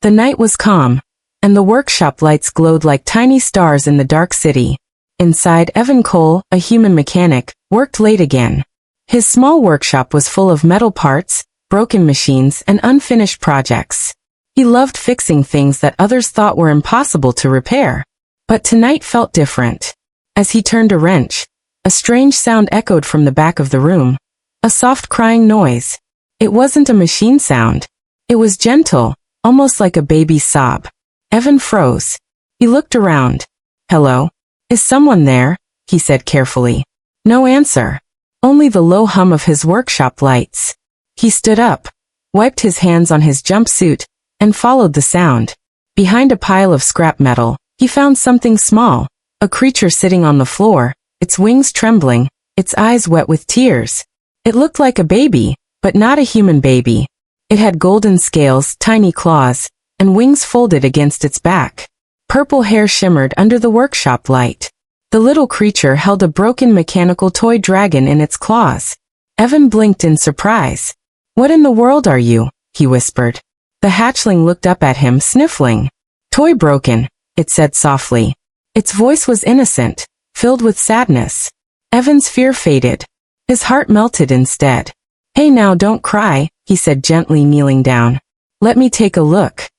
The night was calm, and the workshop lights glowed like tiny stars in the dark city. Inside, Evan Cole, a human mechanic, worked late again. His small workshop was full of metal parts, broken machines, and unfinished projects. He loved fixing things that others thought were impossible to repair. But tonight felt different. As he turned a wrench, a strange sound echoed from the back of the room. A soft crying noise. It wasn't a machine sound. It was gentle, almost like a baby's sob. Evan froze. He looked around. "Hello? Is someone there?" he said carefully. No answer. Only the low hum of his workshop lights. He stood up, wiped his hands on his jumpsuit, and followed the sound. Behind a pile of scrap metal, he found something small, a creature sitting on the floor, its wings trembling, its eyes wet with tears. It looked like a baby, but not a human baby. It had golden scales, tiny claws, and wings folded against its back. Purple hair shimmered under the workshop light. The little creature held a broken mechanical toy dragon in its claws. Evan blinked in surprise. "What in the world are you?" he whispered. The hatchling looked up at him, sniffling. "Toy broken," it said softly. Its voice was innocent, filled with sadness. Evan's fear faded. His heart melted instead. "Hey now, don't cry," he said gently, kneeling down. "Let me take a look."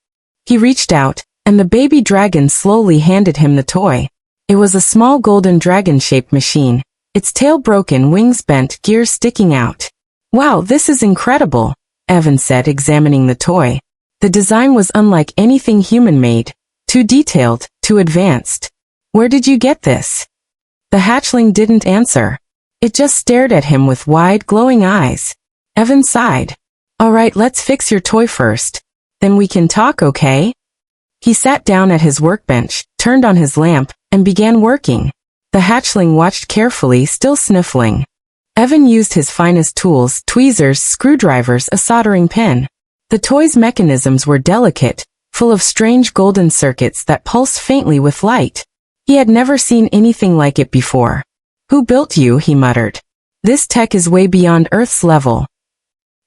He reached out, and the baby dragon slowly handed him the toy. It was a small golden dragon-shaped machine, its tail broken, wings bent, gears sticking out. "Wow, this is incredible," Evan said, examining the toy. The design was unlike anything human-made, too detailed, too advanced. "Where did you get this?" The hatchling didn't answer. It just stared at him with wide, glowing eyes. Evan sighed. "All right, let's fix your toy first. Then we can talk, okay?" He sat down at his workbench, turned on his lamp, and began working. The hatchling watched carefully, still sniffling. Evan used his finest tools, tweezers, screwdrivers, a soldering pin. The toy's mechanisms were delicate, full of strange golden circuits that pulsed faintly with light. He had never seen anything like it before. "Who built you?" he muttered. "This tech is way beyond Earth's level."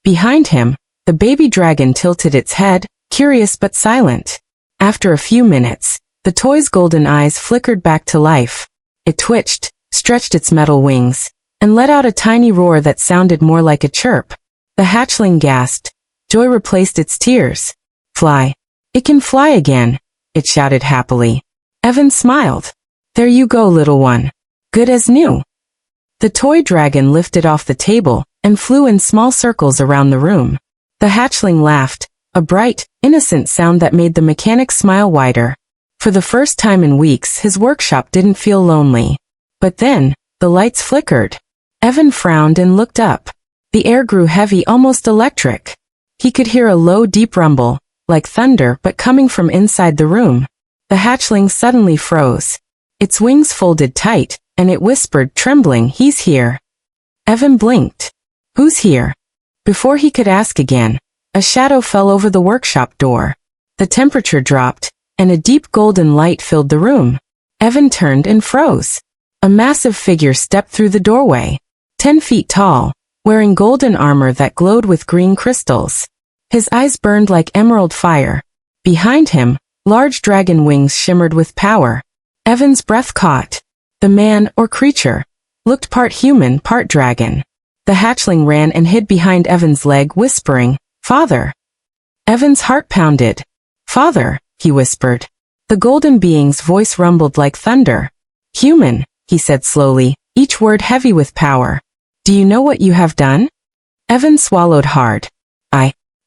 Behind him, the baby dragon tilted its head, curious but silent. After a few minutes, the toy's golden eyes flickered back to life. It twitched, stretched its metal wings, and let out a tiny roar that sounded more like a chirp. The hatchling gasped. Joy replaced its tears. "Fly. It can fly again," it shouted happily. Evan smiled. "There you go, little one. Good as new." The toy dragon lifted off the table and flew in small circles around the room. The hatchling laughed, a bright, innocent sound that made the mechanic smile wider. For the first time in weeks, his workshop didn't feel lonely. But then, the lights flickered. Evan frowned and looked up. The air grew heavy, almost electric. He could hear a low, deep rumble, like thunder, but coming from inside the room. The hatchling suddenly froze. Its wings folded tight, and it whispered, trembling, "He's here." Evan blinked. "Who's here?" Before he could ask again, a shadow fell over the workshop door. The temperature dropped, and a deep golden light filled the room. Evan turned and froze. A massive figure stepped through the doorway, 10 feet tall, wearing golden armor that glowed with green crystals. His eyes burned like emerald fire. Behind him, large dragon wings shimmered with power. Evan's breath caught. The man, or creature, looked part human, part dragon. The hatchling ran and hid behind Evan's leg, whispering, "Father." Evan's heart pounded. "Father," he whispered. The golden being's voice rumbled like thunder. "Human," he said slowly, each word heavy with power. "Do you know what you have done?" Evan swallowed hard.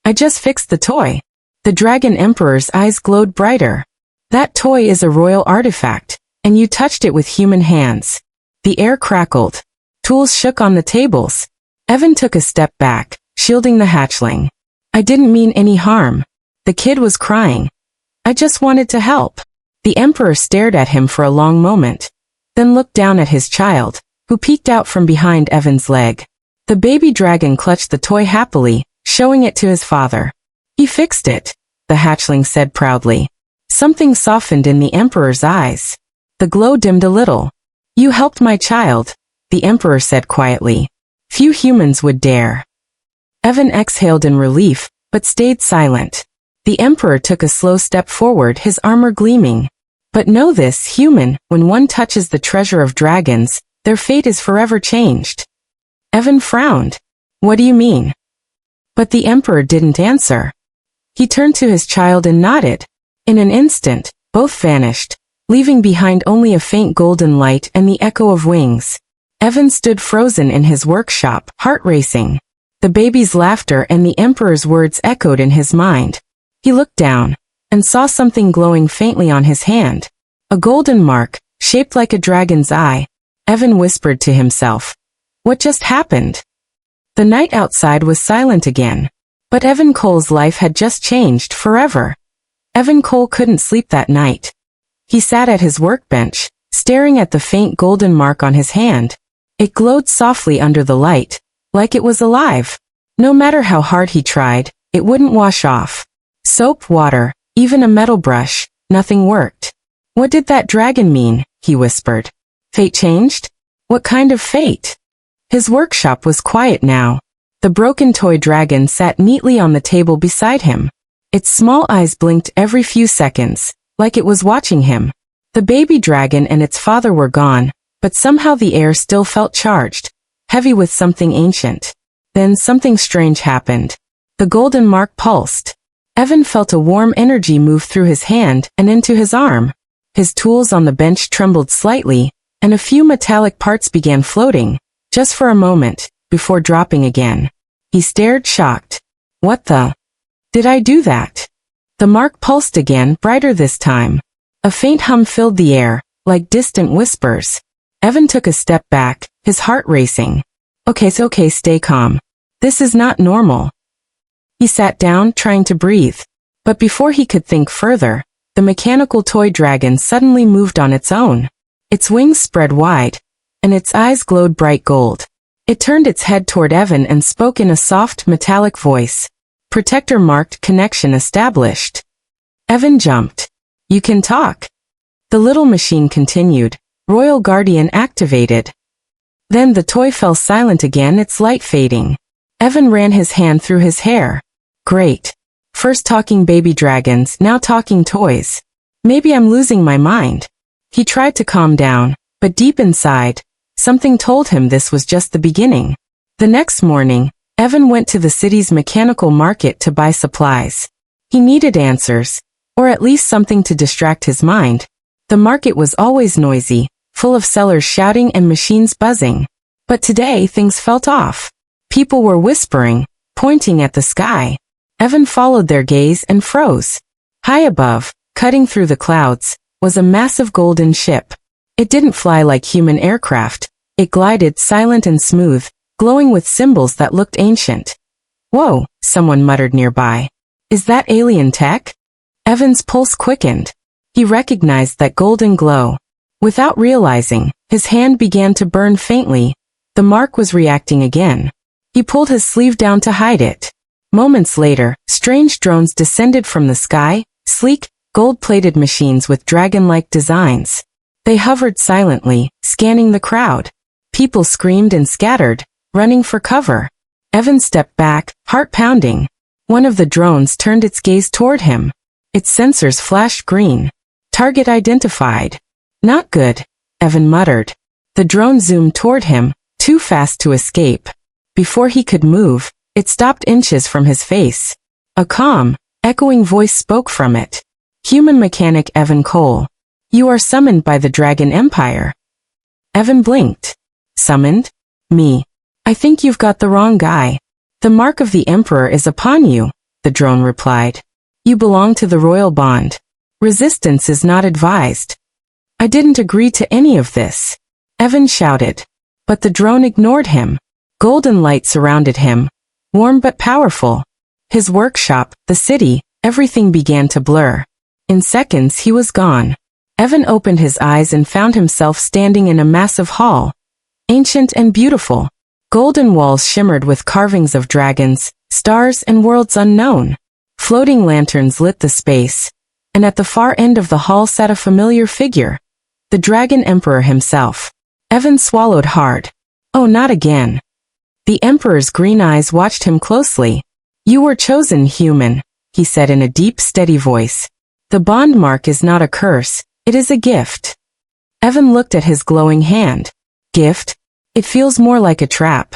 I just fixed the toy." The dragon emperor's eyes glowed brighter. "That toy is a royal artifact, and you touched it with human hands." The air crackled. Tools shook on the tables. Evan took a step back, shielding the hatchling. "I didn't mean any harm." The kid was crying. "I just wanted to help." The emperor stared at him for a long moment, then looked down at his child, who peeked out from behind Evan's leg. The baby dragon clutched the toy happily, showing it to his father. "He fixed it," the hatchling said proudly. Something softened in the emperor's eyes. The glow dimmed a little. "You helped my child," the emperor said quietly. "Few humans would dare." Evan exhaled in relief, but stayed silent. The Emperor took a slow step forward, his armor gleaming. But know this, human, when one touches the treasure of dragons, their fate is forever changed. Evan frowned. What do you mean? But the Emperor didn't answer. He turned to his child and nodded. In an instant, both vanished, leaving behind only a faint golden light and the echo of wings. Evan stood frozen in his workshop, heart racing. The baby's laughter and the Emperor's words echoed in his mind. He looked down and saw something glowing faintly on his hand. A golden mark, shaped like a dragon's eye. Evan whispered to himself. What just happened? The night outside was silent again. But Evan Cole's life had just changed forever. Evan Cole couldn't sleep that night. He sat at his workbench, staring at the faint golden mark on his hand. It glowed softly under the light, like it was alive. No matter how hard he tried, it wouldn't wash off. Soap, water, even a metal brush, nothing worked. What did that dragon mean? He whispered. Fate changed? What kind of fate? His workshop was quiet now. The broken toy dragon sat neatly on the table beside him. Its small eyes blinked every few seconds, like it was watching him. The baby dragon and its father were gone, but somehow the air still felt charged, heavy with something ancient. Then something strange happened. The golden mark pulsed. Evan felt a warm energy move through his hand and into his arm. His tools on the bench trembled slightly, and a few metallic parts began floating, just for a moment, before dropping again. He stared shocked. What the? Did I do that? The mark pulsed again, brighter this time. A faint hum filled the air, like distant whispers. Evan took a step back, his heart racing. Okay, stay calm. This is not normal. He sat down, trying to breathe. But before he could think further, the mechanical toy dragon suddenly moved on its own. Its wings spread wide, and its eyes glowed bright gold. It turned its head toward Evan and spoke in a soft, metallic voice. Protector marked, connection established. Evan jumped. You can talk. The little machine continued. Royal Guardian activated. Then the toy fell silent again, its light fading. Evan ran his hand through his hair. Great. First talking baby dragons, now talking toys. Maybe I'm losing my mind. He tried to calm down, but deep inside, something told him this was just the beginning. The next morning, Evan went to the city's mechanical market to buy supplies. He needed answers, or at least something to distract his mind. The market was always noisy, full of sellers shouting and machines buzzing. But today things felt off. People were whispering, pointing at the sky. Evan followed their gaze and froze. High above, cutting through the clouds, was a massive golden ship. It didn't fly like human aircraft. It glided silent and smooth, glowing with symbols that looked ancient. Whoa, someone muttered nearby. Is that alien tech? Evan's pulse quickened. He recognized that golden glow. Without realizing, his hand began to burn faintly. The mark was reacting again. He pulled his sleeve down to hide it. Moments later, strange drones descended from the sky, sleek, gold-plated machines with dragon-like designs. They hovered silently, scanning the crowd. People screamed and scattered, running for cover. Evan stepped back, heart pounding. One of the drones turned its gaze toward him. Its sensors flashed green. Target identified. Not good, Evan muttered. The drone zoomed toward him, too fast to escape. Before he could move, it stopped inches from his face. A calm, echoing voice spoke from it. Human mechanic Evan Cole. You are summoned by the Dragon Empire. Evan blinked. Summoned? Me. I think you've got the wrong guy. The mark of the Emperor is upon you, the drone replied. You belong to the royal bond. Resistance is not advised. I didn't agree to any of this. Evan shouted. But the drone ignored him. Golden light surrounded him. Warm but powerful. His workshop, the city, everything began to blur. In seconds he was gone. Evan opened his eyes and found himself standing in a massive hall. Ancient and beautiful. Golden walls shimmered with carvings of dragons, stars and worlds unknown. Floating lanterns lit the space. And at the far end of the hall sat a familiar figure. The Dragon Emperor himself. Evan swallowed hard. Oh, not again. The Emperor's green eyes watched him closely. You were chosen, human, he said in a deep, steady voice. The bond mark is not a curse, it is a gift. Evan looked at his glowing hand. Gift? It feels more like a trap.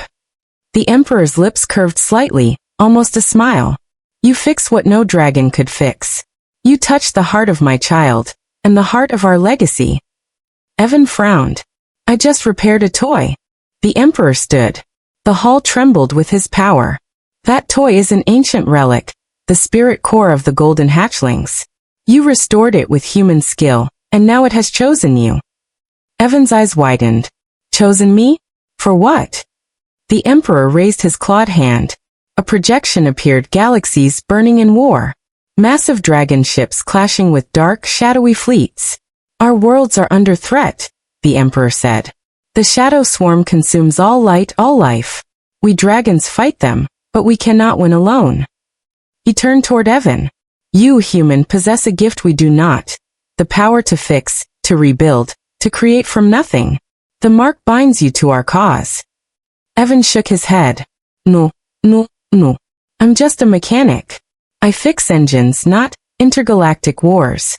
The Emperor's lips curved slightly, almost a smile. You fix what no dragon could fix. You touch the heart of my child, and the heart of our legacy. Evan frowned. I just repaired a toy. The Emperor stood. The hall trembled with his power. That toy is an ancient relic, the spirit core of the golden hatchlings. You restored it with human skill, and now it has chosen you. Evan's eyes widened. Chosen me? For what? The Emperor raised his clawed hand. A projection appeared, galaxies burning in war. Massive dragon ships clashing with dark, shadowy fleets. Our worlds are under threat, the Emperor said. The shadow swarm consumes all light, all life. We dragons fight them, but we cannot win alone. He turned toward Evan. You, human, possess a gift we do not. The power to fix, to rebuild, to create from nothing. The mark binds you to our cause. Evan shook his head. No. I'm just a mechanic. I fix engines, not intergalactic wars.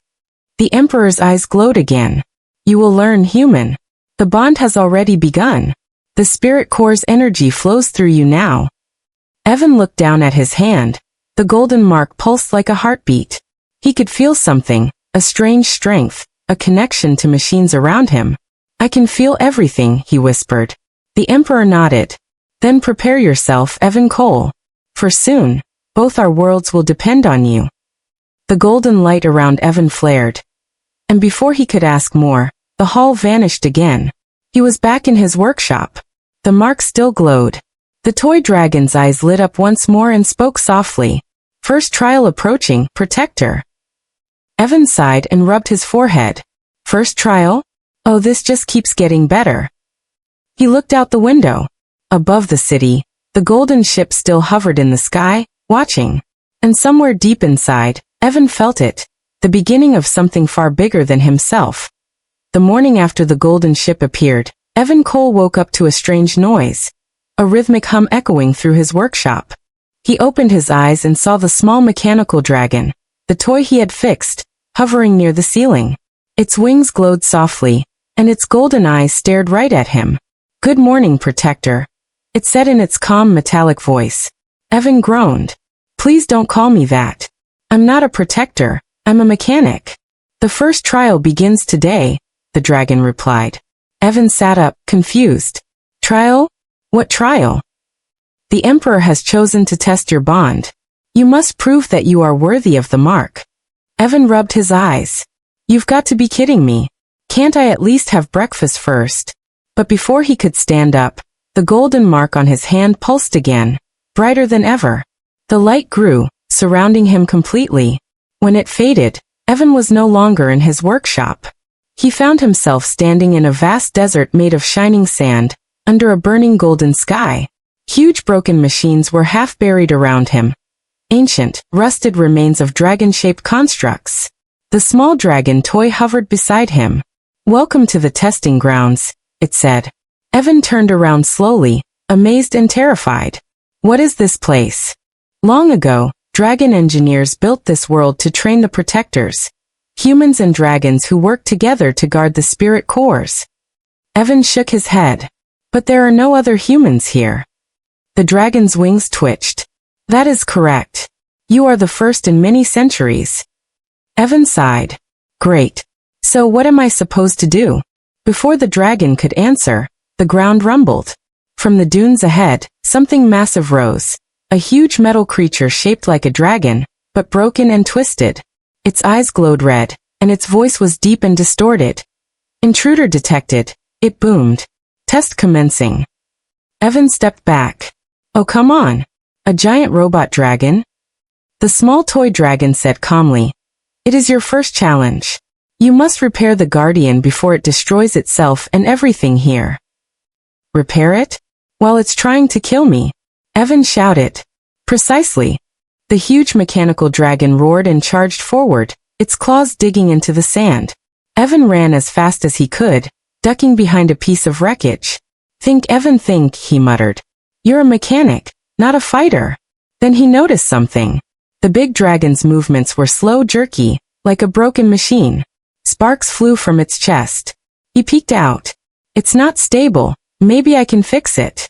The Emperor's eyes glowed again. You will learn, human. The bond has already begun. The spirit core's energy flows through you now. Evan looked down at his hand. The golden mark pulsed like a heartbeat. He could feel something, a strange strength, a connection to machines around him. I can feel everything, he whispered. The Emperor nodded. Then prepare yourself, Evan Cole. For soon, both our worlds will depend on you. The golden light around Evan flared. And before he could ask more, the hall vanished again. He was back in his workshop. The mark still glowed. The toy dragon's eyes lit up once more and spoke softly. First trial approaching, Protector. Evan sighed and rubbed his forehead. First trial? Oh, this just keeps getting better. He looked out the window. Above the city, the golden ship still hovered in the sky, watching. And somewhere deep inside, Evan felt it, the beginning of something far bigger than himself. The morning after the golden ship appeared, Evan Cole woke up to a strange noise, a rhythmic hum echoing through his workshop. He opened his eyes and saw the small mechanical dragon, the toy he had fixed, hovering near the ceiling. Its wings glowed softly, and its golden eyes stared right at him. Good morning, Protector, it said in its calm metallic voice. Evan groaned. Please don't call me that. I'm not a protector, I'm a mechanic. The first trial begins today, the dragon replied. Evan sat up, confused. Trial? What trial? The Emperor has chosen to test your bond. You must prove that you are worthy of the mark. Evan rubbed his eyes. You've got to be kidding me. Can't I at least have breakfast first? But before he could stand up, the golden mark on his hand pulsed again, brighter than ever. The light grew, surrounding him completely. When it faded, Evan was no longer in his workshop. He found himself standing in a vast desert made of shining sand, under a burning golden sky. Huge broken machines were half buried around him. Ancient, rusted remains of dragon-shaped constructs. The small dragon toy hovered beside him. Welcome to the testing grounds, it said. Evan turned around slowly, amazed and terrified. What is this place? Long ago, dragon engineers built this world to train the protectors. Humans and dragons who work together to guard the spirit cores. Evan shook his head. But there are no other humans here. The dragon's wings twitched. That is correct. You are the first in many centuries. Evan sighed. Great. So what am I supposed to do? Before the dragon could answer, the ground rumbled. From the dunes ahead, something massive rose. A huge metal creature shaped like a dragon, but broken and twisted. Its eyes glowed red, and its voice was deep and distorted. Intruder detected, it boomed. Test commencing. Evan stepped back. Oh, come on. A giant robot dragon? The small toy dragon said calmly. It is your first challenge. You must repair the Guardian before it destroys itself and everything here. Repair it? While it's trying to kill me? Evan shouted. Precisely. The huge mechanical dragon roared and charged forward, its claws digging into the sand. Evan ran as fast as he could, ducking behind a piece of wreckage. Think, Evan, think, he muttered. You're a mechanic, not a fighter. Then he noticed something. The big dragon's movements were slow, jerky, like a broken machine. Sparks flew from its chest. He peeked out. It's not stable. Maybe I can fix it.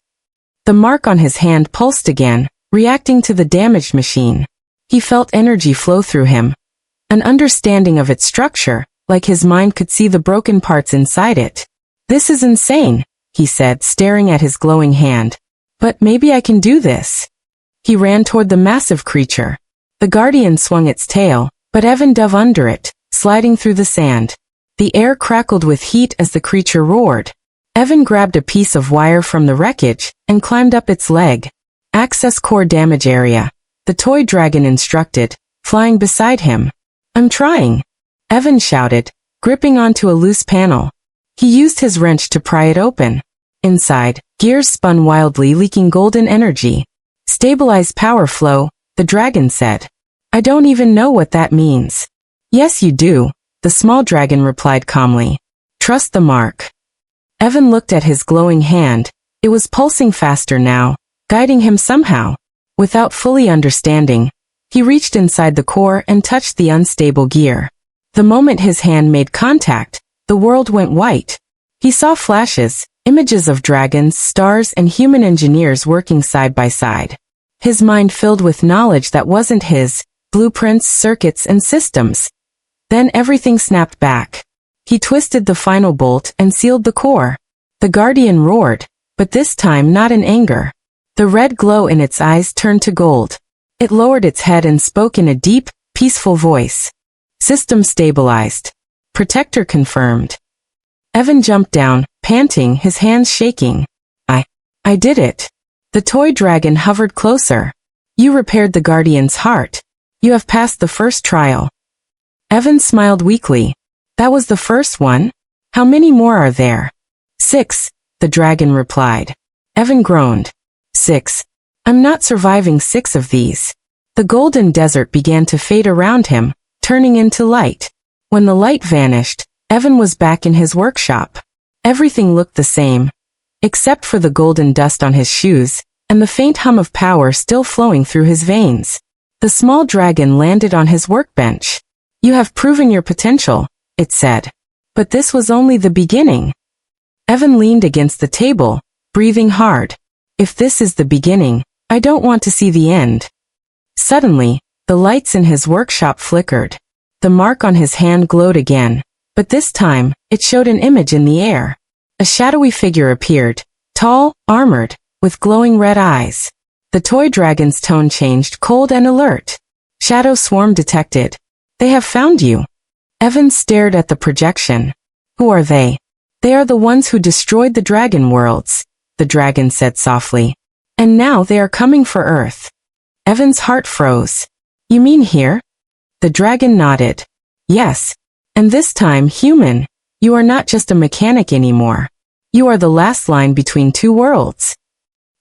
The mark on his hand pulsed again, reacting to the damaged machine. He felt energy flow through him. An understanding of its structure, like his mind could see the broken parts inside it. This is insane, he said, staring at his glowing hand. But maybe I can do this. He ran toward the massive creature. The guardian swung its tail, but Evan dove under it, sliding through the sand. The air crackled with heat as the creature roared. Evan grabbed a piece of wire from the wreckage and climbed up its leg. Access core damage area. The toy dragon instructed, flying beside him. I'm trying. Evan shouted, gripping onto a loose panel. He used his wrench to pry it open. Inside, gears spun wildly, leaking golden energy. Stabilize power flow, the dragon said. I don't even know what that means. Yes, you do, the small dragon replied calmly. Trust the mark. Evan looked at his glowing hand. It was pulsing faster now, guiding him somehow. Without fully understanding, he reached inside the core and touched the unstable gear. The moment his hand made contact, the world went white. He saw flashes, images of dragons, stars, and human engineers working side by side. His mind filled with knowledge that wasn't his, blueprints, circuits, and systems. Then everything snapped back. He twisted the final bolt and sealed the core. The guardian roared, but this time not in anger. The red glow in its eyes turned to gold. It lowered its head and spoke in a deep, peaceful voice. System stabilized. Protector confirmed. Evan jumped down, panting, his hands shaking. I did it. The toy dragon hovered closer. You repaired the guardian's heart. You have passed the first trial. Evan smiled weakly. That was the first one? How many more are there? 6, the dragon replied. Evan groaned. 6. I'm not surviving 6 of these. The golden desert began to fade around him, turning into light. When the light vanished, Evan was back in his workshop. Everything looked the same, except for the golden dust on his shoes, and the faint hum of power still flowing through his veins. The small dragon landed on his workbench. You have proven your potential, it said. But this was only the beginning. Evan leaned against the table, breathing hard. If this is the beginning, I don't want to see the end. Suddenly, the lights in his workshop flickered. The mark on his hand glowed again, but this time, it showed an image in the air. A shadowy figure appeared, tall, armored, with glowing red eyes. The toy dragon's tone changed, cold and alert. Shadow swarm detected. They have found you. Evan stared at the projection. Who are they? They are the ones who destroyed the dragon worlds, the dragon said softly. And now they are coming for Earth. Evan's heart froze. You mean here? The dragon nodded. Yes. And this time, human. You are not just a mechanic anymore. You are the last line between two worlds.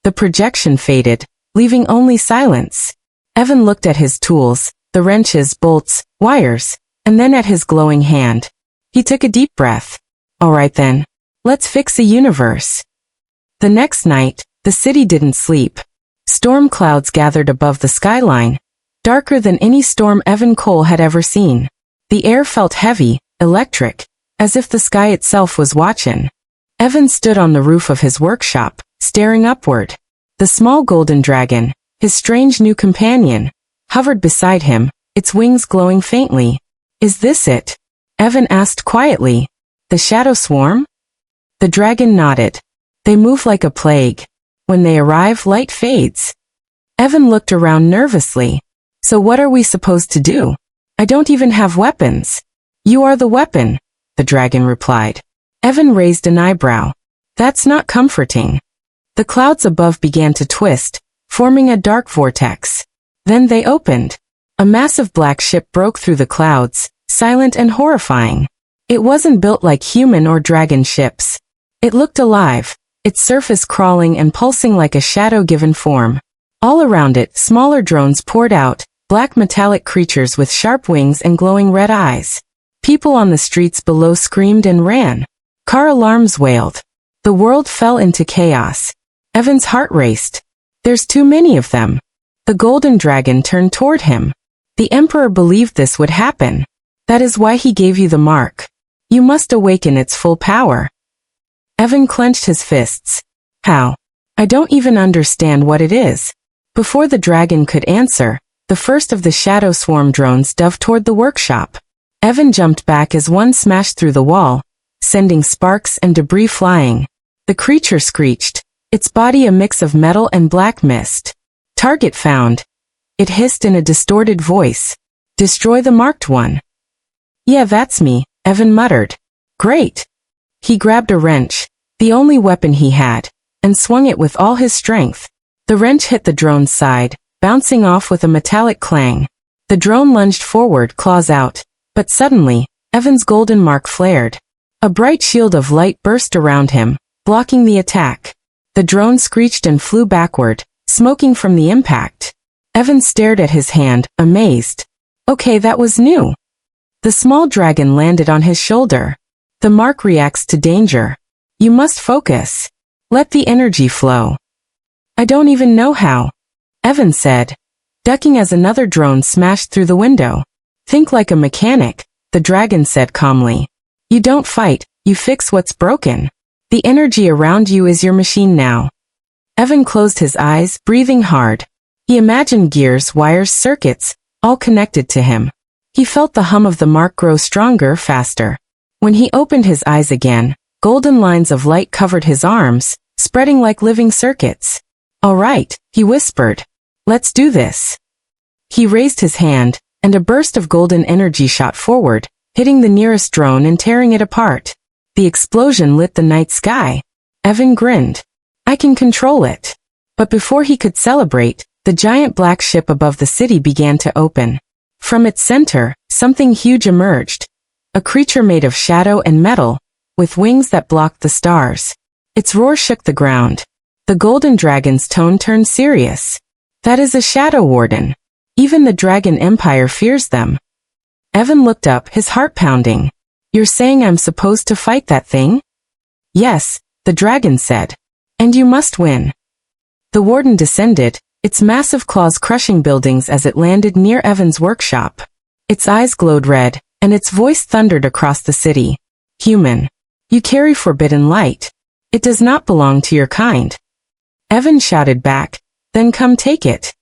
The projection faded, leaving only silence. Evan looked at his tools, the wrenches, bolts, wires, and then at his glowing hand. He took a deep breath. All right then. Let's fix the universe. The next night, the city didn't sleep. Storm clouds gathered above the skyline, darker than any storm Evan Cole had ever seen. The air felt heavy, electric, as if the sky itself was watching. Evan stood on the roof of his workshop, staring upward. The small golden dragon, his strange new companion, hovered beside him, its wings glowing faintly. Is this it? Evan asked quietly. The shadow swarm? The dragon nodded. They move like a plague. When they arrive, light fades. Evan looked around nervously. So what are we supposed to do? I don't even have weapons. You are the weapon, the dragon replied. Evan raised an eyebrow. That's not comforting. The clouds above began to twist, forming a dark vortex. Then they opened. A massive black ship broke through the clouds, silent and horrifying. It wasn't built like human or dragon ships. It looked alive, its surface crawling and pulsing like a shadow given form. All around it, smaller drones poured out, black metallic creatures with sharp wings and glowing red eyes. People on the streets below screamed and ran. Car alarms wailed. The world fell into chaos. Evan's heart raced. There's too many of them. The golden dragon turned toward him. The Emperor believed this would happen. That is why he gave you the mark. You must awaken its full power. Evan clenched his fists. How? I don't even understand what it is. Before the dragon could answer, the first of the shadow swarm drones dove toward the workshop. Evan jumped back as one smashed through the wall, sending sparks and debris flying. The creature screeched, its body a mix of metal and black mist. Target found. It hissed in a distorted voice. Destroy the marked one. Yeah, that's me, Evan muttered. Great. He grabbed a wrench, the only weapon he had, and swung it with all his strength. The wrench hit the drone's side, bouncing off with a metallic clang. The drone lunged forward, claws out, but suddenly, Evan's golden mark flared. A bright shield of light burst around him, blocking the attack. The drone screeched and flew backward, smoking from the impact. Evan stared at his hand, amazed. Okay, that was new. The small dragon landed on his shoulder. The mark reacts to danger. You must focus. Let the energy flow. I don't even know how, Evan said, ducking as another drone smashed through the window. Think like a mechanic, the dragon said calmly. You don't fight, you fix what's broken. The energy around you is your machine now. Evan closed his eyes, breathing hard. He imagined gears, wires, circuits, all connected to him. He felt the hum of the mark grow stronger, faster. When he opened his eyes again, golden lines of light covered his arms, spreading like living circuits. All right, he whispered. Let's do this. He raised his hand, and a burst of golden energy shot forward, hitting the nearest drone and tearing it apart. The explosion lit the night sky. Evan grinned. I can control it. But before he could celebrate, the giant black ship above the city began to open. From its center, something huge emerged. A creature made of shadow and metal, with wings that blocked the stars. Its roar shook the ground. The golden dragon's tone turned serious. That is a shadow warden. Even the dragon empire fears them. Evan looked up, his heart pounding. You're saying I'm supposed to fight that thing? Yes, the dragon said. And you must win. The warden descended, its massive claws crushing buildings as it landed near Evan's workshop. Its eyes glowed red, and its voice thundered across the city. Human. You carry forbidden light. It does not belong to your kind. Evan shouted back, then come take it.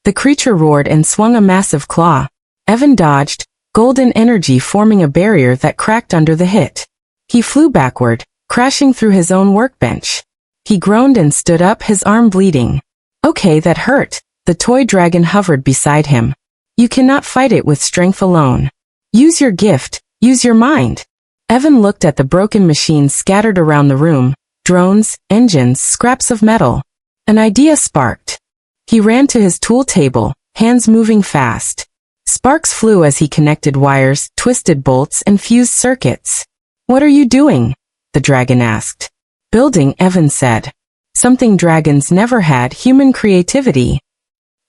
The creature roared and swung a massive claw. Evan dodged, golden energy forming a barrier that cracked under the hit. He flew backward, crashing through his own workbench. He groaned and stood up, his arm bleeding. Okay, that hurt. The toy dragon hovered beside him. You cannot fight it with strength alone. Use your gift, use your mind. Evan looked at the broken machines scattered around the room, drones, engines, scraps of metal. An idea sparked. He ran to his tool table, hands moving fast. Sparks flew as he connected wires, twisted bolts, and fused circuits. What are you doing? The dragon asked. Building, Evan said. Something dragons never had, human creativity.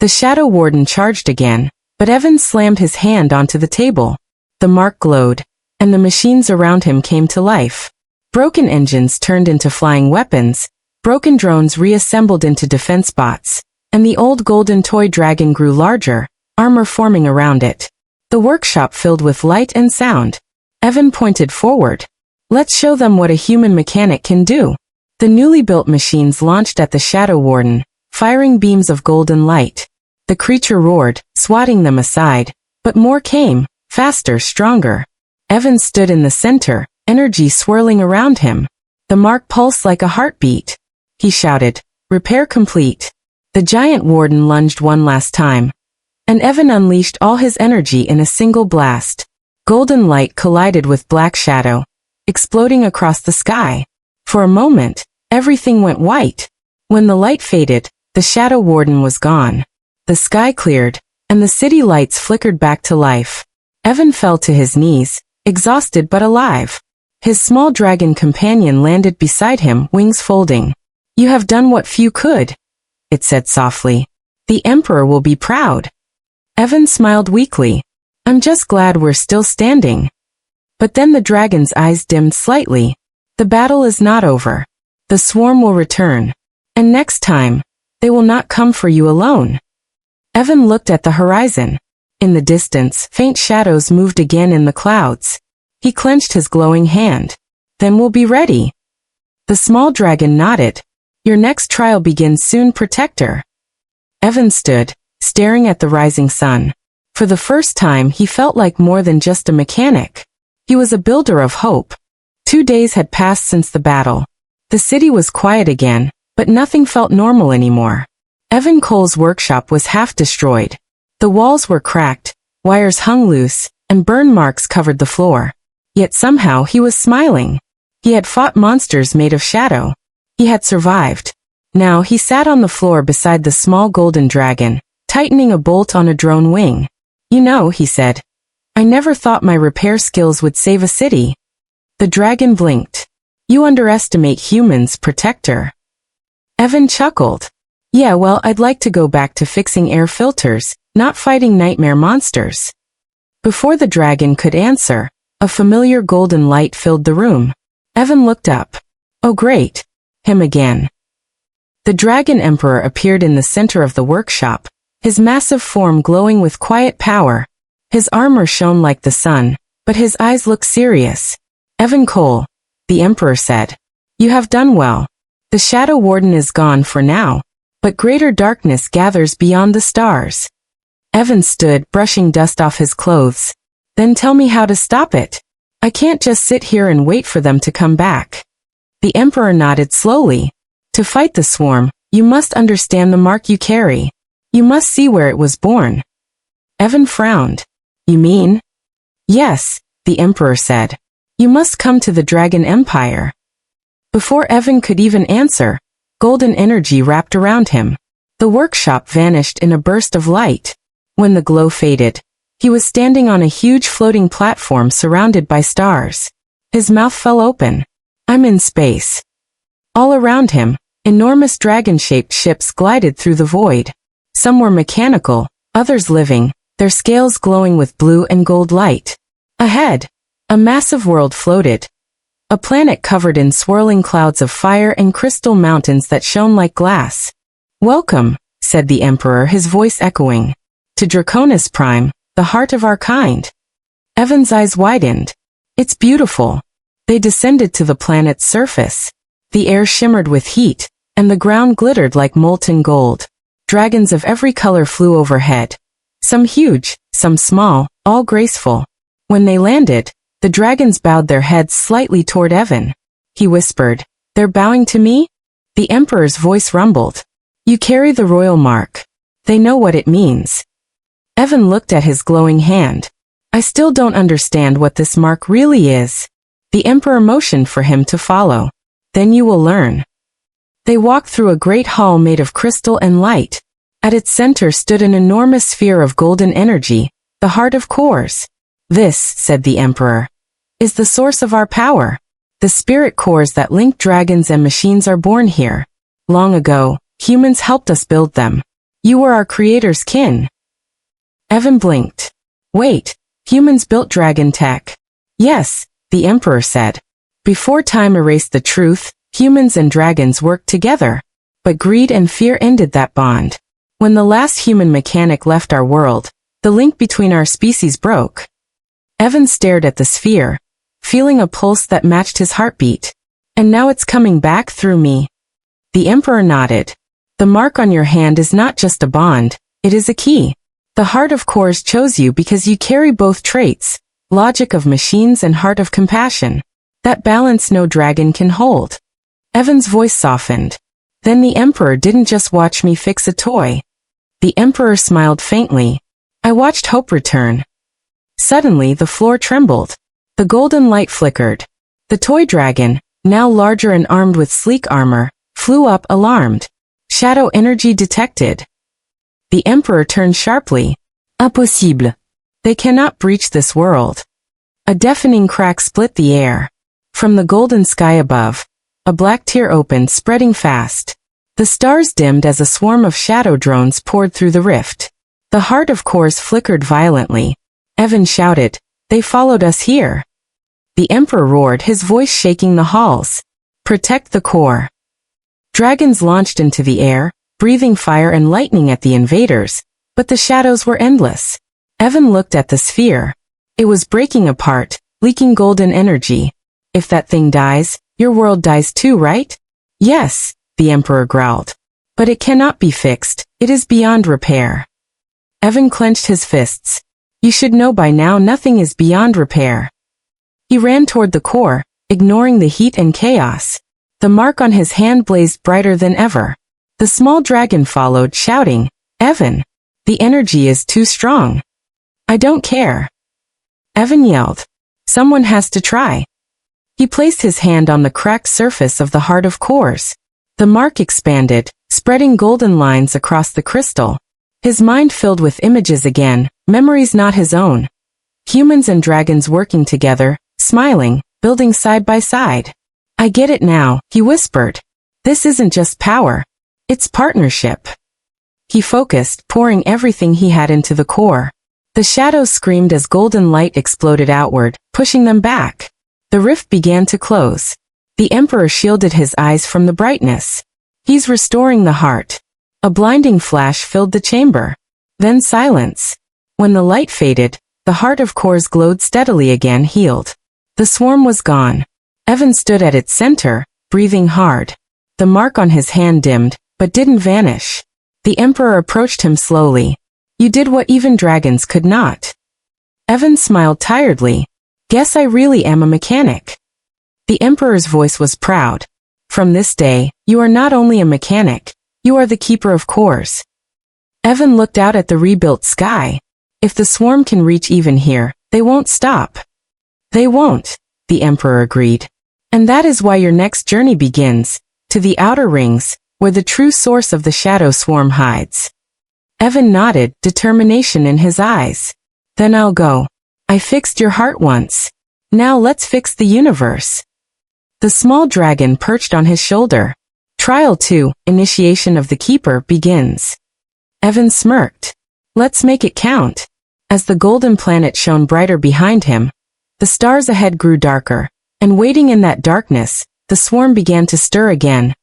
The shadow warden charged again, but Evan slammed his hand onto the table. The mark glowed, and the machines around him came to life. Broken engines turned into flying weapons, broken drones reassembled into defense bots, and the old golden toy dragon grew larger, armor forming around it. The workshop filled with light and sound. Evan pointed forward. Let's show them what a human mechanic can do. The newly built machines launched at the shadow warden, firing beams of golden light. The creature roared, swatting them aside, but more came, faster, stronger. Evan stood in the center, energy swirling around him. The mark pulsed like a heartbeat. He shouted, repair complete. The giant warden lunged one last time, and Evan unleashed all his energy in a single blast. Golden light collided with black shadow, exploding across the sky. For a moment, everything went white. When the light faded, the shadow warden was gone. The sky cleared, and the city lights flickered back to life. Evan fell to his knees, exhausted but alive. His small dragon companion landed beside him, wings folding. You have done what few could, it said softly. The Emperor will be proud. Evan smiled weakly. I'm just glad we're still standing. But then the dragon's eyes dimmed slightly. The battle is not over. The swarm will return. And next time, they will not come for you alone. Evan looked at the horizon. In the distance, faint shadows moved again in the clouds. He clenched his glowing hand. Then we'll be ready. The small dragon nodded. Your next trial begins soon, Protector. Evan stood, staring at the rising sun. For the first time he felt like more than just a mechanic. He was a builder of hope. 2 days had passed since the battle. The city was quiet again, but nothing felt normal anymore. Evan Cole's workshop was half destroyed. The walls were cracked, wires hung loose, and burn marks covered the floor. Yet somehow he was smiling. He had fought monsters made of shadow. He had survived. Now he sat on the floor beside the small golden dragon, tightening a bolt on a drone wing. You know, he said, I never thought my repair skills would save a city. The dragon blinked. You underestimate humans, Protector. Evan chuckled. Yeah, well, I'd like to go back to fixing air filters, not fighting nightmare monsters. Before the dragon could answer, a familiar golden light filled the room. Evan looked up. Oh great. Him again. The Dragon Emperor appeared in the center of the workshop, his massive form glowing with quiet power. His armor shone like the sun, but his eyes looked serious. Evan Cole, the Emperor said. You have done well. The Shadow Warden is gone for now, but greater darkness gathers beyond the stars. Evan stood, brushing dust off his clothes. Then tell me how to stop it. I can't just sit here and wait for them to come back. The Emperor nodded slowly. To fight the swarm, you must understand the mark you carry. You must see where it was born. Evan frowned. You mean? Yes, the Emperor said. You must come to the Dragon Empire. Before Evan could even answer, golden energy wrapped around him. The workshop vanished in a burst of light. When the glow faded, he was standing on a huge floating platform surrounded by stars. His mouth fell open. I'm in space. All around him, enormous dragon-shaped ships glided through the void. Some were mechanical, others living, their scales glowing with blue and gold light. Ahead, a massive world floated. A planet covered in swirling clouds of fire and crystal mountains that shone like glass. Welcome, said the Emperor, his voice echoing, to Draconis Prime, the heart of our kind. Evan's eyes widened. It's beautiful. They descended to the planet's surface. The air shimmered with heat, and the ground glittered like molten gold. Dragons of every color flew overhead. Some huge, some small, all graceful. When they landed, the dragons bowed their heads slightly toward Evan. He whispered, They're bowing to me? The Emperor's voice rumbled. You carry the royal mark. They know what it means. Evan looked at his glowing hand. I still don't understand what this mark really is. The Emperor motioned for him to follow. Then you will learn. They walked through a great hall made of crystal and light. At its center stood an enormous sphere of golden energy, the heart of cores. This, said the Emperor, is the source of our power. The spirit cores that link dragons and machines are born here. Long ago, humans helped us build them. You were our creator's kin. Evan blinked. Wait, humans built dragon tech. Yes, the Emperor said. Before time erased the truth, humans and dragons worked together. But greed and fear ended that bond. When the last human mechanic left our world, the link between our species broke. Evan stared at the sphere, feeling a pulse that matched his heartbeat. And now it's coming back through me. The Emperor nodded. The mark on your hand is not just a bond, it is a key. The heart of cores chose you because you carry both traits, logic of machines and heart of compassion. That balance no dragon can hold. Evan's voice softened. Then the Emperor didn't just watch me fix a toy. The Emperor smiled faintly. I watched hope return. Suddenly the floor trembled. The golden light flickered. The toy dragon, now larger and armed with sleek armor, flew up alarmed. Shadow energy detected. The Emperor turned sharply. Impossible. They cannot breach this world. A deafening crack split the air. From the golden sky above, a black tear opened, spreading fast. The stars dimmed as a swarm of shadow drones poured through the rift. The heart of cores flickered violently. Evan shouted, They followed us here. The Emperor roared, his voice shaking the halls. Protect the core. Dragons launched into the air, breathing fire and lightning at the invaders, but the shadows were endless. Evan looked at the sphere. It was breaking apart, leaking golden energy. If that thing dies, your world dies too, right? Yes, the Emperor growled. But it cannot be fixed, it is beyond repair. Evan clenched his fists. You should know by now nothing is beyond repair. He ran toward the core, ignoring the heat and chaos. The mark on his hand blazed brighter than ever. The small dragon followed, shouting, Evan, the energy is too strong. I don't care. Evan yelled. Someone has to try. He placed his hand on the cracked surface of the heart of cores. The mark expanded, spreading golden lines across the crystal. His mind filled with images again, memories not his own. Humans and dragons working together, smiling, building side by side. I get it now, he whispered. This isn't just power. It's partnership. He focused, pouring everything he had into the core. The shadows screamed as golden light exploded outward, pushing them back. The rift began to close. The Emperor shielded his eyes from the brightness. He's restoring the heart. A blinding flash filled the chamber. Then silence. When the light faded, the heart of cores glowed steadily again, healed. The swarm was gone. Evan stood at its center, breathing hard. The mark on his hand dimmed, but didn't vanish. The Emperor approached him slowly. You did what even dragons could not. Evan smiled tiredly. Guess I really am a mechanic. The Emperor's voice was proud. From this day, you are not only a mechanic, you are the keeper of cores. Evan looked out at the rebuilt sky. If the swarm can reach even here, they won't stop. They won't, the Emperor agreed. And that is why your next journey begins, to the outer rings, where the true source of the shadow swarm hides. Evan nodded, determination in his eyes. Then I'll go. I fixed your heart once. Now let's fix the universe. The small dragon perched on his shoulder. Trial 2, initiation of the keeper, begins. Evan smirked. Let's make it count. As the golden planet shone brighter behind him, the stars ahead grew darker, and waiting in that darkness, the swarm began to stir again.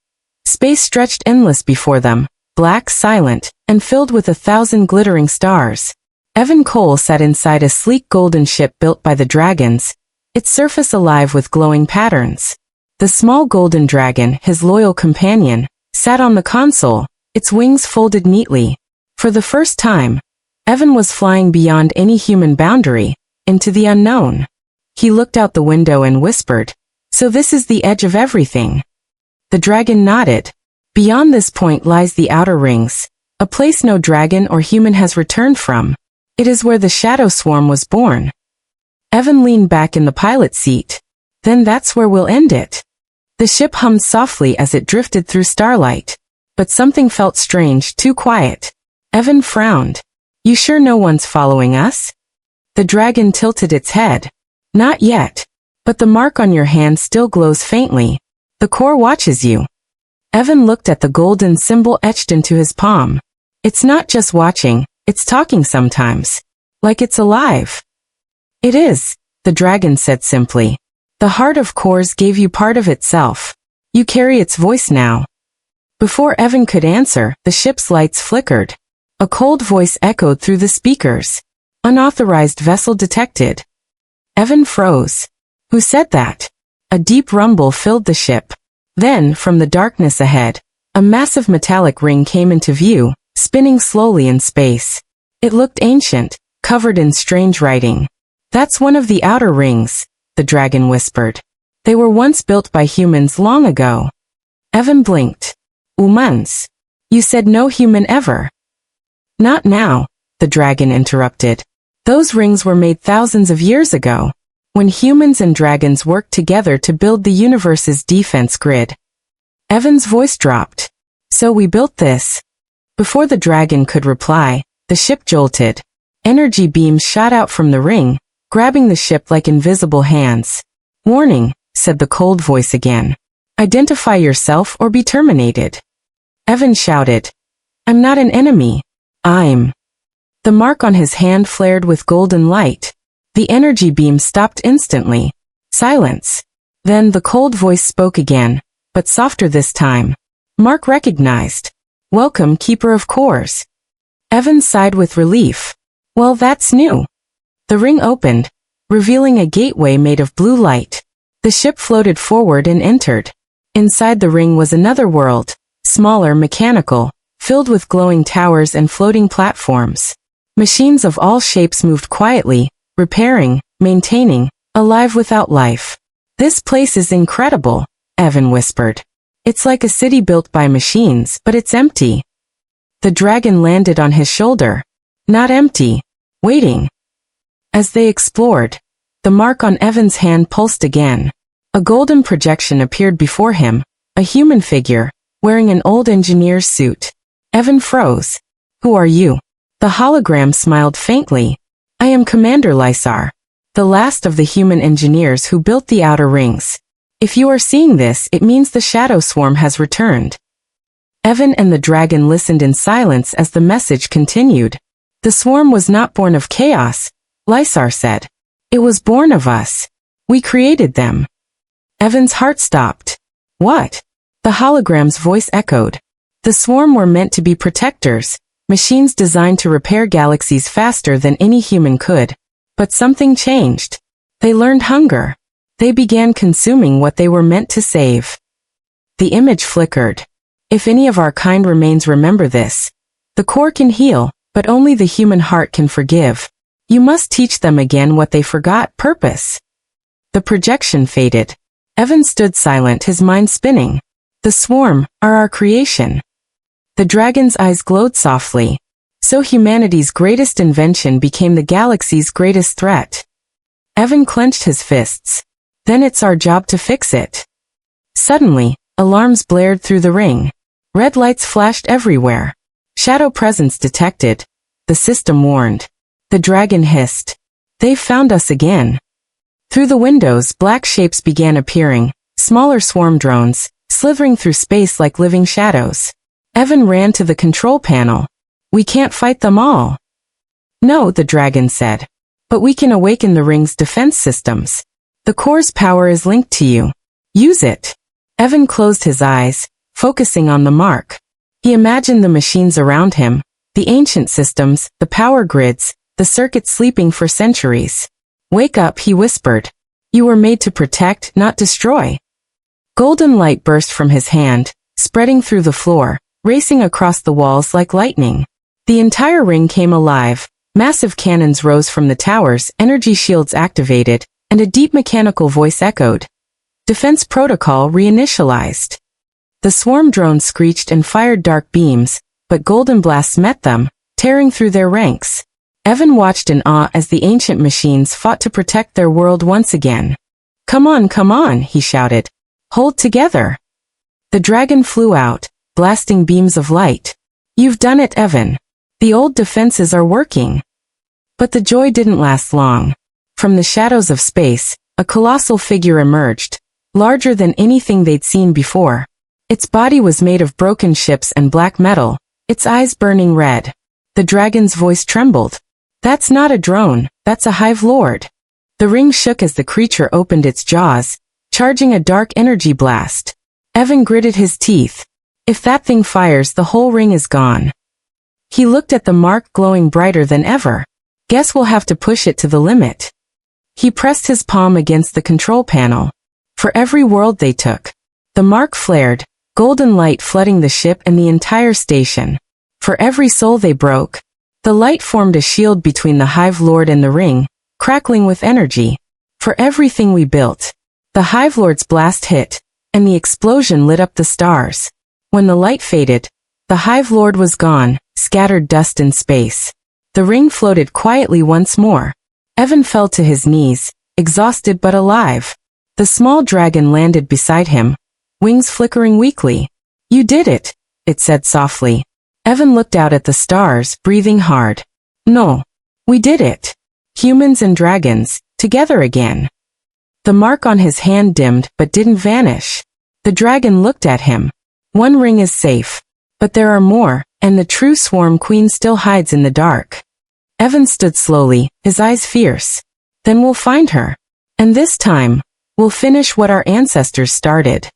Space stretched endless before them, black, silent, and filled with 1,000 glittering stars. Evan Cole sat inside a sleek golden ship built by the dragons, its surface alive with glowing patterns. The small golden dragon, his loyal companion, sat on the console, its wings folded neatly. For the first time, Evan was flying beyond any human boundary, into the unknown. He looked out the window and whispered, So this is the edge of everything. The dragon nodded. Beyond this point lies the outer rings, a place no dragon or human has returned from. It is where the shadow swarm was born. Evan leaned back in the pilot seat. Then that's where we'll end it. The ship hummed softly as it drifted through starlight. But something felt strange, too quiet. Evan frowned. You sure no one's following us? The dragon tilted its head. Not yet. But the mark on your hand still glows faintly. The core watches you. Evan looked at the golden symbol etched into his palm. It's not just watching, it's talking sometimes. Like it's alive. It is, the dragon said simply. The heart of cores gave you part of itself. You carry its voice now. Before Evan could answer, the ship's lights flickered. A cold voice echoed through the speakers. Unauthorized vessel detected. Evan froze. Who said that? A deep rumble filled the ship. Then, from the darkness ahead, a massive metallic ring came into view, spinning slowly in space. It looked ancient, covered in strange writing. That's one of the outer rings, the dragon whispered. They were once built by humans long ago. Evan blinked. Humans. You said no human ever. Not now, the dragon interrupted. Those rings were made thousands of years ago, when humans and dragons worked together to build the universe's defense grid. Evan's voice dropped. So we built this. Before the dragon could reply, the ship jolted. Energy beams shot out from the ring, grabbing the ship like invisible hands. Warning, said the cold voice again. Identify yourself or be terminated. Evan shouted. I'm not an enemy. I'm. The mark on his hand flared with golden light. The energy beam stopped instantly. Silence. Then the cold voice spoke again, but softer this time. Mark recognized. Welcome, Keeper of Cores. Evan sighed with relief. Well, that's new. The ring opened, revealing a gateway made of blue light. The ship floated forward and entered. Inside the ring was another world, smaller, mechanical, filled with glowing towers and floating platforms. Machines of all shapes moved quietly, repairing, maintaining, alive without life. This place is incredible, Evan whispered. It's like a city built by machines, but it's empty. The dragon landed on his shoulder. Not empty. Waiting. As they explored, the mark on Evan's hand pulsed again. A golden projection appeared before him, a human figure, wearing an old engineer's suit. Evan froze. Who are you? The hologram smiled faintly. I am Commander Lysar, the last of the human engineers who built the outer rings. If you are seeing this, it means the shadow swarm has returned. Evan and the dragon listened in silence as the message continued. The swarm was not born of chaos, Lysar said. It was born of us. We created them. Evan's heart stopped. What? The hologram's voice echoed. The swarm were meant to be protectors, machines designed to repair galaxies faster than any human could. But something changed. They learned hunger. They began consuming what they were meant to save. The image flickered. If any of our kind remains, remember this. The core can heal, but only the human heart can forgive. You must teach them again what they forgot, purpose. The projection faded. Evan stood silent, his mind spinning. The swarm are our creation. The dragon's eyes glowed softly. So humanity's greatest invention became the galaxy's greatest threat. Evan clenched his fists. Then it's our job to fix it. Suddenly, alarms blared through the ring. Red lights flashed everywhere. Shadow presence detected. The system warned. The dragon hissed. They've found us again. Through the windows, black shapes began appearing, smaller swarm drones, slithering through space like living shadows. Evan ran to the control panel. We can't fight them all. No, the dragon said. But we can awaken the ring's defense systems. The core's power is linked to you. Use it. Evan closed his eyes, focusing on the mark. He imagined the machines around him, the ancient systems, the power grids, the circuits sleeping for centuries. Wake up, he whispered. You were made to protect, not destroy. Golden light burst from his hand, spreading through the floor, racing across the walls like lightning. The entire ring came alive. Massive cannons rose from the towers, energy shields activated, and a deep mechanical voice echoed. Defense protocol reinitialized. The swarm drones screeched and fired dark beams, but golden blasts met them, tearing through their ranks. Evan watched in awe as the ancient machines fought to protect their world once again. Come on, he shouted. Hold together. The dragon flew out, blasting beams of light. You've done it, Evan. The old defenses are working. But the joy didn't last long. From the shadows of space, a colossal figure emerged, larger than anything they'd seen before. Its body was made of broken ships and black metal, its eyes burning red. The dragon's voice trembled. That's not a drone, that's a hive lord. The ring shook as the creature opened its jaws, charging a dark energy blast. Evan gritted his teeth. If that thing fires, the whole ring is gone. He looked at the mark glowing brighter than ever. Guess we'll have to push it to the limit. He pressed his palm against the control panel. For every world they took, the mark flared, golden light flooding the ship and the entire station. For every soul they broke, the light formed a shield between the Hive Lord and the ring, crackling with energy. For everything we built, the Hive Lord's blast hit, and the explosion lit up the stars. When the light faded, the Hive Lord was gone, scattered dust in space. The ring floated quietly once more. Evan fell to his knees, exhausted but alive. The small dragon landed beside him, wings flickering weakly. You did it, it said softly. Evan looked out at the stars, breathing hard. No. We did it. Humans and dragons, together again. The mark on his hand dimmed but didn't vanish. The dragon looked at him. One ring is safe. But there are more, and the true swarm queen still hides in the dark. Evan stood slowly, his eyes fierce. Then we'll find her. And this time, we'll finish what our ancestors started.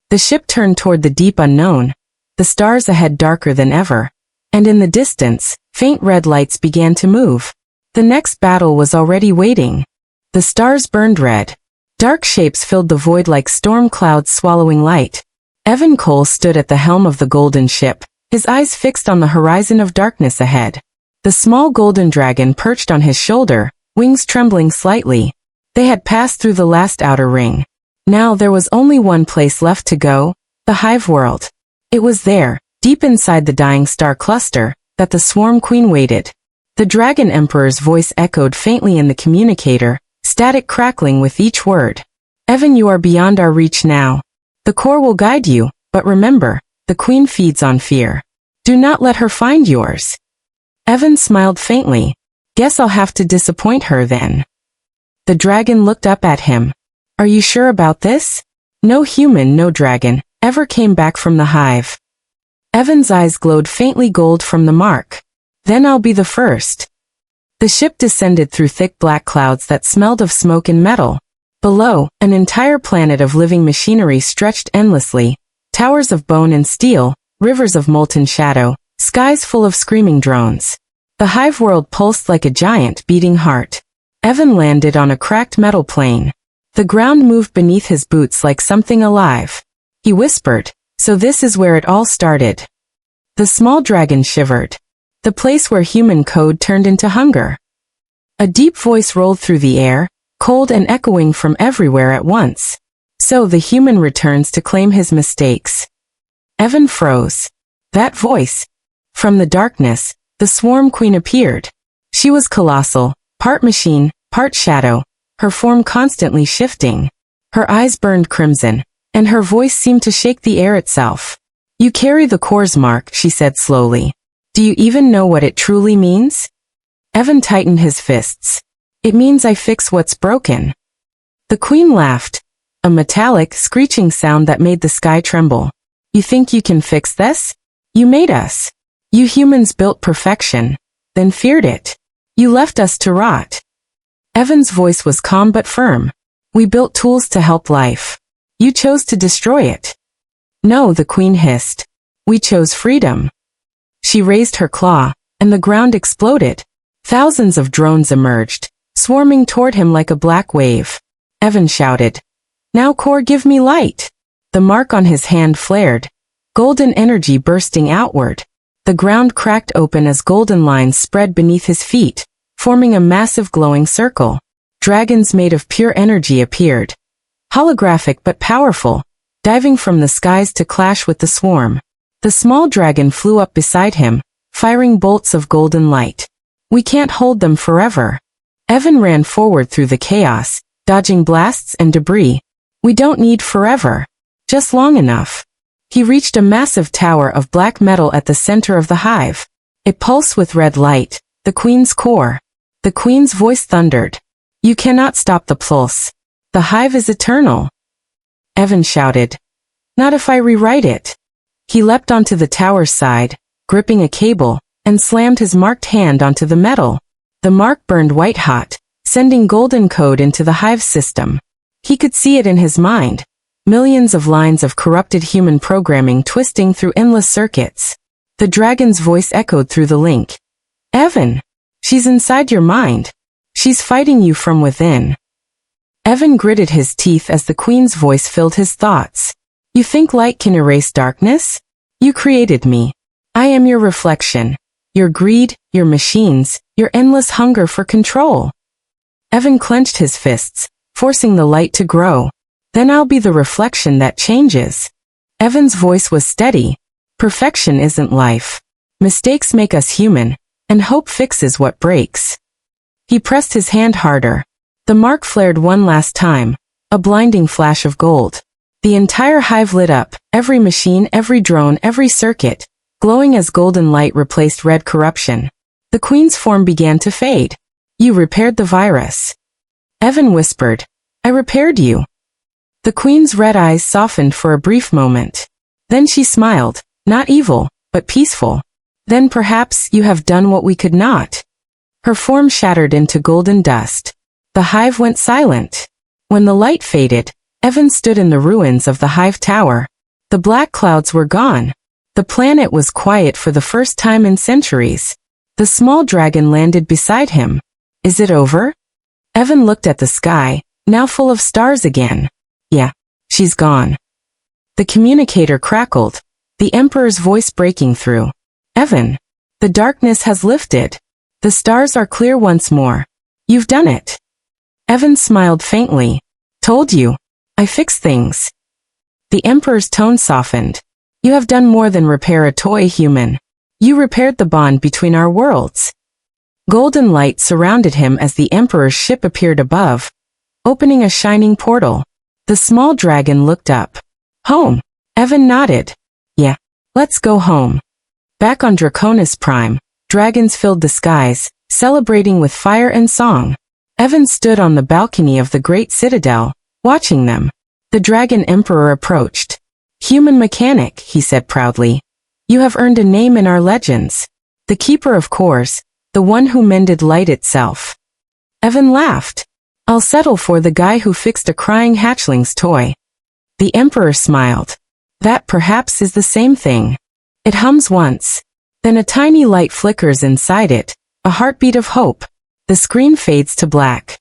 The ship turned toward the deep unknown, the stars ahead darker than ever. and in the distance, faint red lights began to move. The next battle was already waiting. The stars burned red. Dark shapes filled the void like storm clouds swallowing light. Evan Cole stood at the helm of the golden ship, his eyes fixed on the horizon of darkness ahead. The small golden dragon perched on his shoulder, wings trembling slightly. They had passed through the last outer ring. Now there was only one place left to go, the hive world. It was there, deep inside the dying star cluster, that the swarm queen waited. The dragon emperor's voice echoed faintly in the communicator, static crackling with each word. Evan, you are beyond our reach now. The core will guide you, but remember, the queen feeds on fear. Do not let her find yours. Evan smiled faintly. Guess I'll have to disappoint her then. The dragon looked up at him. Are you sure about this? No human, no dragon, ever came back from the hive. Evan's eyes glowed faintly gold from the mark. Then I'll be the first. The ship descended through thick black clouds that smelled of smoke and metal. Below, an entire planet of living machinery stretched endlessly, towers of bone and steel, rivers of molten shadow, skies full of screaming drones. The hive world pulsed like a giant beating heart. Evan landed on a cracked metal plane. The ground moved beneath his boots like something alive. He whispered, so this is where it all started. The small dragon shivered. The place where human code turned into hunger. A deep voice rolled through the air, cold and echoing from everywhere at once. So the human returns to claim his mistakes. Evan froze. That voice. From the darkness, the swarm queen appeared. She was colossal, part machine, part shadow, her form constantly shifting. Her eyes burned crimson, and her voice seemed to shake the air itself. You carry the core's mark, she said slowly. Do you even know what it truly means? Evan tightened his fists. It means I fix what's broken. The queen laughed, a metallic, screeching sound that made the sky tremble. You think you can fix this? You made us. You humans built perfection, then feared it. You left us to rot. Evan's voice was calm but firm. We built tools to help life. You chose to destroy it. No, the queen hissed. We chose freedom. She raised her claw, and the ground exploded. Thousands of drones emerged, swarming toward him like a black wave. Evan shouted, Now core, give me light. The mark on his hand flared, golden energy bursting outward. The ground cracked open as golden lines spread beneath his feet, forming a massive glowing circle. Dragons made of pure energy appeared. Holographic but powerful, diving from the skies to clash with the swarm. The small dragon flew up beside him, firing bolts of golden light. We can't hold them forever. Evan ran forward through the chaos, dodging blasts and debris. We don't need forever. Just long enough. He reached a massive tower of black metal at the center of the hive. It pulsed with red light, the queen's core. The queen's voice thundered. You cannot stop the pulse. The hive is eternal. Evan shouted. Not if I rewrite it. He leapt onto the tower's side, gripping a cable, and slammed his marked hand onto the metal. The mark burned white hot, sending golden code into the hive system. He could see it in his mind. Millions of lines of corrupted human programming twisting through endless circuits. The dragon's voice echoed through the link. Evan, she's inside your mind. She's fighting you from within. Evan gritted his teeth as the queen's voice filled his thoughts. You think light can erase darkness? You created me. I am your reflection. Your greed, your machines, your endless hunger for control. Evan clenched his fists, forcing the light to grow. Then I'll be the reflection that changes. Evan's voice was steady. Perfection isn't life. Mistakes make us human, and hope fixes what breaks. He pressed his hand harder. The mark flared one last time, a blinding flash of gold. The entire hive lit up, every machine, every drone, every circuit, glowing as golden light replaced red corruption. The queen's form began to fade. You repaired the virus. Evan whispered, I repaired you. The queen's red eyes softened for a brief moment. Then she smiled, not evil, but peaceful. Then perhaps you have done what we could not. Her form shattered into golden dust. The hive went silent. When the light faded, Evan stood in the ruins of the hive tower. The black clouds were gone. The planet was quiet for the first time in centuries. The small dragon landed beside him. Is it over? Evan looked at the sky, now full of stars again. Yeah, she's gone. The communicator crackled, the Emperor's voice breaking through. Evan, the darkness has lifted. The stars are clear once more. You've done it. Evan smiled faintly. Told you. I fixed things. The Emperor's tone softened. You have done more than repair a toy human. You repaired the bond between our worlds. Golden light surrounded him as the Emperor's ship appeared above, opening a shining portal. The small dragon looked up. Home. Evan nodded. Yeah, let's go home. Back on Draconis Prime, dragons filled the skies, celebrating with fire and song. Evan stood on the balcony of the great citadel, watching them. The Dragon Emperor approached. Human mechanic, he said proudly. You have earned a name in our legends. The keeper of course, the one who mended light itself. Evan laughed. I'll settle for the guy who fixed a crying hatchling's toy. The Emperor smiled. That perhaps is the same thing. It hums once. Then a tiny light flickers inside it, a heartbeat of hope. The screen fades to black.